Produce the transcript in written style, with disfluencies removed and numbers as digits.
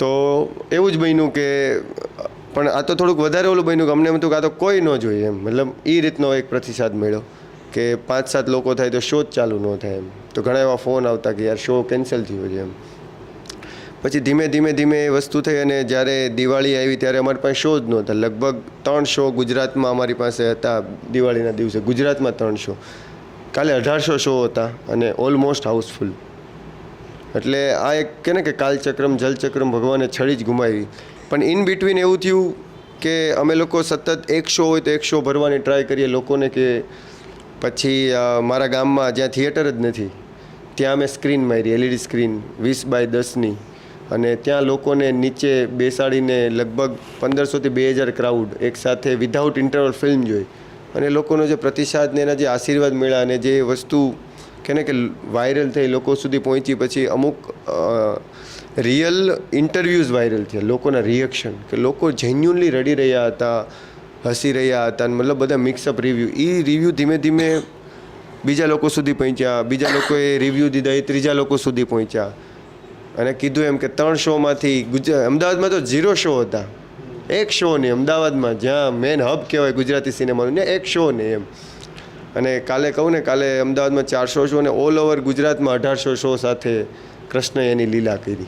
તો એવું જ બન્યું કે પણ આ તો થોડુંક વધારે ઓલું બન્યું કે અમને એમ હતું કે આ તો કોઈ ન જોઈએ એમ, મતલબ એ રીતનો એક પ્રતિસાદ મળ્યો કે 5-7 લોકો થાય તો શો જ ચાલુ ન થાય એમ. તો ઘણા એવા ફોન આવતા કે યાર શો કેન્સલ થયો છે એમ. પછી ધીમે એ વસ્તુ થઈ અને જ્યારે દિવાળી આવી ત્યારે અમારી પાસે શો જ નહોતા. લગભગ 3 શો ગુજરાતમાં અમારી પાસે હતા દિવાળીના દિવસે, ગુજરાતમાં 3 શો. કાલે 1800 શો હતા અને ઓલમોસ્ટ હાઉસફુલ. એટલે આ એક કે ને કે કાલચક્રમ જલચક્રમ ભગવાને છડી જ ગુમાવી. પણ ઇન બિટવીન એવું થયું કે અમે લોકો સતત એક શો હોય તો એક શો ભરવાની ટ્રાય કરીએ લોકોને, કે પછી મારા ગામમાં જ્યાં થિયેટર જ નથી ત્યાં અમે સ્ક્રીન મારી, LED સ્ક્રીન 20x10ની, અને ત્યાં લોકોને નીચે બેસાડીને લગભગ 1500થી 2000 ક્રાઉડ એકસાથે વિધાઉટ ઇન્ટરવલ ફિલ્મ જોઈ. અને લોકોનો જે પ્રતિસાદ ને એના જે આશીર્વાદ મળ્યા અને જે વસ્તુ કે ને કે વાયરલ થઈ, લોકો સુધી પહોંચી. પછી અમુક રિયલ ઇન્ટરવ્યૂઝ વાયરલ થયા, લોકોના રિએક્શન, કે લોકો જેન્યુઅનલી રડી રહ્યા હતા, હસી રહ્યા હતા, અને મતલબ બધા મિક્સઅપ રિવ્યૂ. એ રિવ્યૂ ધીમે બીજા લોકો સુધી પહોંચ્યા, બીજા લોકોએ રિવ્યૂ દીધા, એ ત્રીજા લોકો સુધી પહોંચ્યા. અને કીધું એમ કે 3 શોમાંથી અમદાવાદમાં તો 0 શો હતા, એક શો નહીં અમદાવાદમાં, જ્યાં મેન હબ કહેવાય ગુજરાતી સિનેમાનું, ત્યાં એક શો નહીં એમ. અને કાલે કહું ને, કાલે અમદાવાદમાં 400 શો અને ઓલ ઓવર ગુજરાતમાં 1800 શો સાથે કૃષ્ણએ એની લીલા કરી.